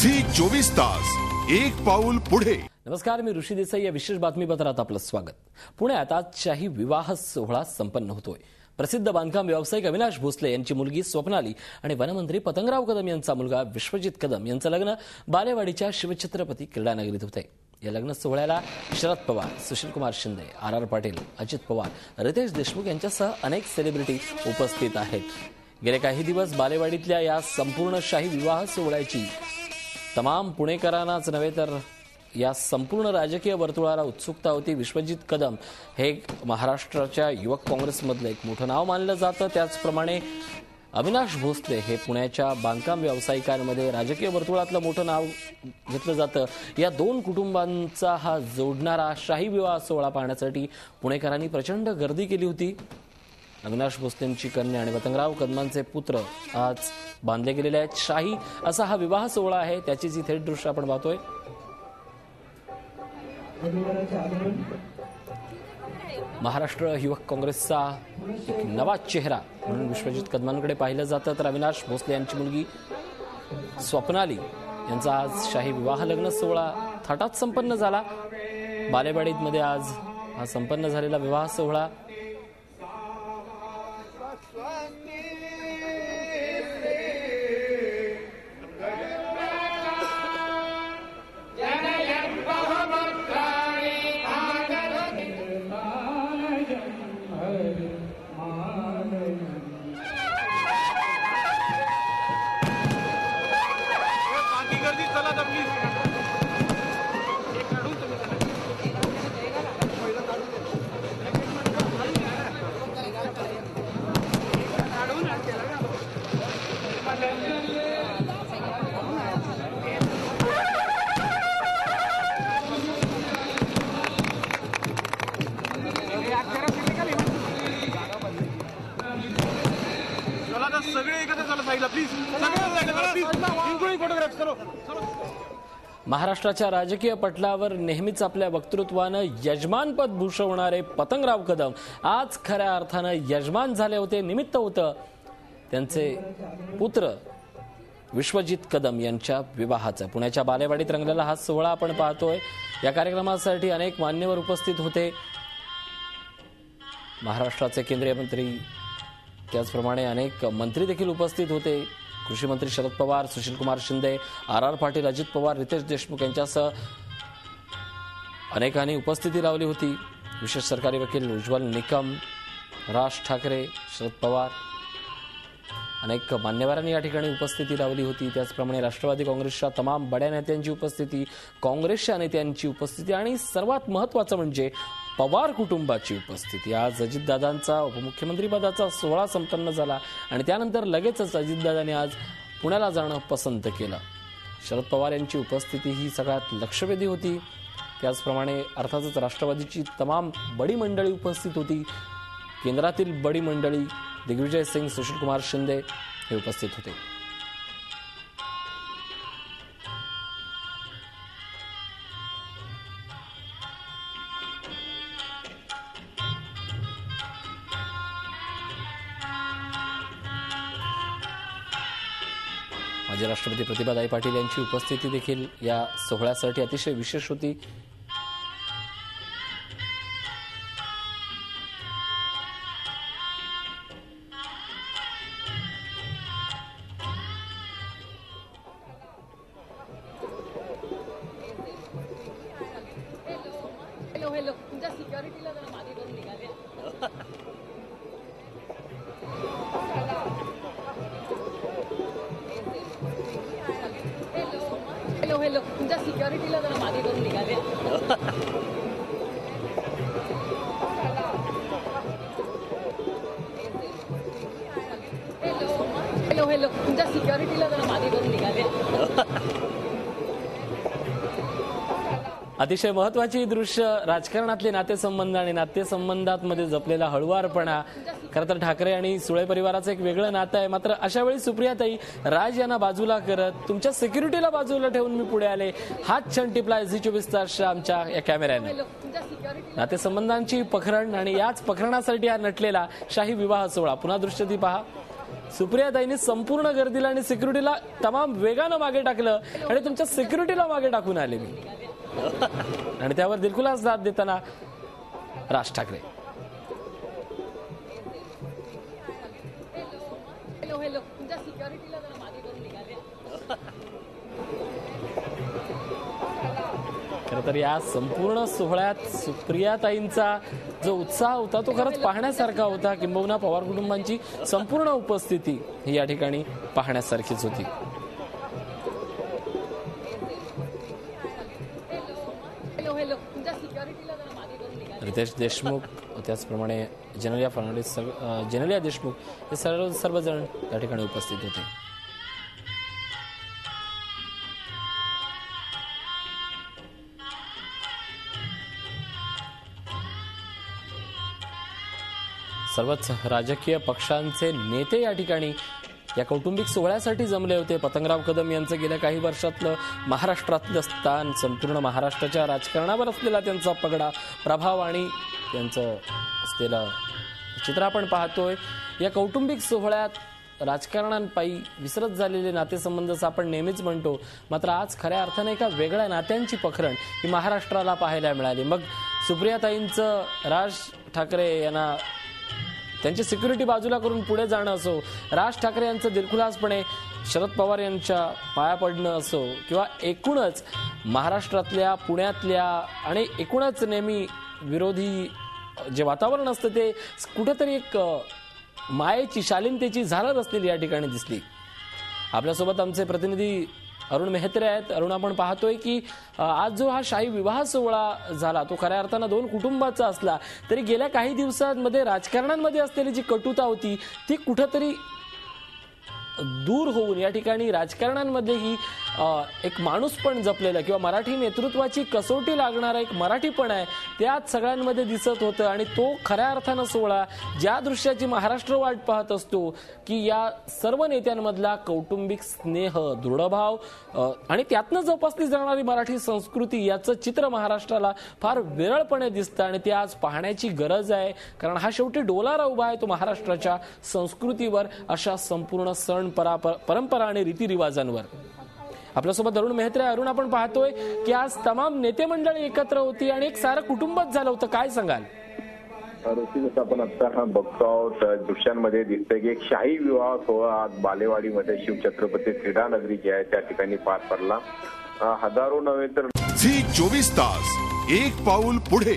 Zee 24 तास एक पाऊल पुढे। नमस्कार, मी ऋषी देसाई या विशेष बातमीपत्रात आपलं स्वागत। पुण्यात आज शाही विवाह सोहळा संपन्न होतोय। प्रसिद्ध बांधकाम व्यावसायिक अविनाश भोसले यांची मुलगी स्वप्नाली आणि वनमंत्री पतंगराव कदम यांचा मुलगा विश्वजित कदम यांचं लग्न बालेवाडीच्या शिवछत्रपती क्रीडा नगरीत होतंय। या लग्न सोहळ्याला शरद पवार, सुशीलकुमार शिंदे, आर पाटील, अजित पवार, रितेश देशमुख यांच्यासह अनेक सेलिब्रिटी उपस्थित आहेत। गेले काही दिवस बालेवाडीतल्या या संपूर्ण शाही विवाह सोहळ्याची तमाम पुणेकरांनाच नव्हे तर या संपूर्ण राजकीय वर्तुळाला उत्सुकता होती। विश्वजित कदम हे महाराष्ट्राच्या युवक काँग्रेसमधलं एक मोठं नाव मानलं जातं। त्याचप्रमाणे अविनाश भोसले हे पुण्याच्या बांधकाम व्यावसायिकांमध्ये राजकीय वर्तुळातलं मोठं नाव घेतलं जातं। या दोन कुटुंबांचा हा जोडणारा शाही विवाह सोहळा पाहण्यासाठी पुणेकरांनी प्रचंड गर्दी केली होती। अविनाश भोसलेंची कन्या आणि पतंगराव कदमांचे पुत्र आज बांधले गेलेले आहेत। शाही असा हा विवाह सोहळा आहे, त्याचीच ही थेट दृश्य आपण पाहतोय। महाराष्ट्र युवक काँग्रेसचा एक नवा चेहरा म्हणून विश्वजित कदमांकडे पाहिलं जातं, तर अविनाश भोसले यांची मुलगी स्वप्नाली यांचा आज शाही विवाह लग्न सोहळा थाटात संपन्न झाला। बालेवाडीमध्ये आज हा संपन्न झालेला विवाह सोहळा महाराष्ट्राच्या राजकीय पटलावर नेहमीच आपल्या वक्तृत्वानं यजमानपद भूषवणारे पतंगराव कदम आज खऱ्या अर्थानं यजमान झाले होते। निमित्त होतं त्यांचे पुत्र विश्वजित कदम यांच्या विवाहाचं। पुण्याच्या बालेवाडीत रंगलेला हा सोहळा आपण पाहतोय। या कार्यक्रमासाठी अनेक मान्यवर उपस्थित होते। महाराष्ट्राचे केंद्रीय मंत्री, त्याचप्रमाणे अनेक मंत्री देखील उपस्थित होते। कृषी मंत्री शरद पवार, सुशीलकुमार शिंदे, आर पाटील, अजित पवार, रितेश देशमुख यांच्यासह अनेकांनी उपस्थिती लावली होती। विशेष सरकारी वकील उज्ज्वल निकम, राज ठाकरे, शरद पवार, अनेक मान्यवरांनी या ठिकाणी उपस्थिती लावली होती। त्याचप्रमाणे राष्ट्रवादी काँग्रेसच्या तमाम बड्या नेत्यांची उपस्थिती, काँग्रेसच्या नेत्यांची उपस्थिती आणि सर्वात महत्त्वाचं म्हणजे पवार कुटुंबाची उपस्थिती। आज अजितदादांचा उपमुख्यमंत्रीपदाचा सोहळा संपन्न झाला आणि त्यानंतर लगेचच अजितदादांनी आज पुण्याला जाणं पसंत केलं। शरद पवार यांची उपस्थिती ही सगळ्यात लक्षवेधी होती। त्याचप्रमाणे अर्थातच राष्ट्रवादीची तमाम बडी मंडळी उपस्थित होती। केंद्रातील बडी मंडळी दिग्विजय सिंग, सुशीलकुमार शिंदे हे उपस्थित होते। माजी राष्ट्रपती प्रतिभाताई पाटील यांची उपस्थिती देखील या सोहळ्यासाठी अतिशय विशेष होती। हेलो तुमच्या सिक्युरिटीला जरा मागे करून निघाले। हेलो तुमच्या सिक्युरिटीला जरा मागे करून निघाले। हेलो तुमच्या सिक्युरिटीला जरा मागे करून निघाले। अतिशय महत्त्वाची दृश्य राजकारणातले नातेसंबंध आणि नातेसंबंधांमध्ये जपलेला हळुवारपणा। खरं तर ठाकरे आणि सुळे परिवाराचं एक वेगळं नातं आहे। मात्र अशा वेळी सुप्रियाताई राज यांना बाजूला करत तुमच्या सिक्युरिटीला बाजूला ठेवून मी पुढे आले। हाच क्षण टिपला झी 24 तासच्या आमच्या या कॅमेऱ्याने। नातेसंबंधांची पखरण आणि याच पखरणासाठी हा नटलेला शाही विवाह सोहळा। पुन्हा दृश्य ती पहा। सुप्रियाताईंनी संपूर्ण गर्दीला आणि सिक्युरिटीला तमाम वेगानं मागे टाकलं आणि तुमच्या सिक्युरिटीला मागे टाकून आले मी. आणि त्यावर दिलखुलास दाद देताना राज ठाकरे. हॅलो तुमच्या सिक्युरिटीला जरा मागे करून निघाले. खरं तर या संपूर्ण सोहळ्यात सुप्रियाताईंचा जो उत्साह होता तो खरंच पाहण्यासारखा होता. किंबहुना पवार कुटुंबांची संपूर्ण उपस्थिती ही या ठिकाणी पाहण्यासारखीच होती. हॅलो तुमच्या सिक्युरिटीला जरा मागे करून निघाले. रितेश देशमुख त्याचप्रमाणे जेनेलिया फर्नांडिस जेनेलिया देशमुख हे सर्वजण या ठिकाणी उपस्थित होते. सर्वच राजकीय पक्षांचे नेते या ठिकाणी या कौटुंबिक सोहळ्यासाठी जमले होते. पतंगराव कदम यांचं गेल्या काही वर्षातलं महाराष्ट्रातलं स्थान, संपूर्ण महाराष्ट्राच्या राजकारणावर असलेला त्यांचा पगडा, प्रभाव आणि त्यांचं असलेलं चित्र आपण पाहतोय. या कौटुंबिक सोहळ्यात राजकारणांपायी विसरत झालेले नातेसंबंध आपण नेहमीच म्हणतो, मात्र आज खऱ्या अर्थाने एका वेगळ्या नात्यांची पखरण ही महाराष्ट्राला पाहायला मिळाली. मग सुप्रियाताईंचं राज ठाकरे यांना त्यांची सिक्युरिटी बाजूला करून पुढे जाणं असो, राज ठाकरे यांचं दिलखुलासपणे शरद पवार यांच्या पाया पडणं असो, किंवा एकूणच महाराष्ट्रातल्या, पुण्यातल्या आणि एकूणच नेहमी विरोधी जे वातावरण असतं ते कुठेतरी एक मायेची, शालीनतेची झालर असलेली या ठिकाणी दिसली. आपल्यासोबत आमचे प्रतिनिधी अरुण मेहत्रे आहेत. अरुण, आपण पाहतोय की आज जो हा शाही विवाह सोहळा झाला तो खऱ्या अर्थानं दोन कुटुंबाचा असला तरी गेल्या काही दिवसांमध्ये राजकारणांमध्ये असलेली जी कटुता होती ती कुठंतरी दूर होऊन या ठिकाणी राजकारणांमध्ये ही एक माणूस पण जपलेला किंवा मराठी नेतृत्वाची कसोटी लागणारा एक मराठीपण आहे त्यात सगळ्यांमध्ये दिसत होतं. आणि तो खऱ्या अर्थानं सोहळा ज्या दृश्याची महाराष्ट्र वाट पाहत असतो की या सर्व नेत्यांमधला कौटुंबिक स्नेह, दृढभाव आणि त्यातनं जोपासली जाणारी मराठी संस्कृती याचं चित्र महाराष्ट्राला फार विरळपणे दिसतं. आणि ते आज पाहण्याची गरज आहे, कारण हा शेवटी डोलारा उभा आहे तो महाराष्ट्राच्या संस्कृतीवर, अशा संपूर्ण सण परंपरा आणि रीतिरिवाजांवर. आपल्यासोबत अरुण मेहत्रे. अरुण, आपण पाहतोय की आज तमाम नेते मंडळी एकत्र होती आणि एक सारं कुटुंबच झालं होतं, काय सांगाल? जसं आपण आता हा बघतो आहोत दृश्यांमध्ये दिसतंय की एक शाही विवाह सोहळा आज बालेवाडीमध्ये शिवछत्रपती क्रीडा नगरी जी आहे त्या ठिकाणी पार पडला. हजारो नव्हे तर झी 24 तास एक पाऊल पुढे.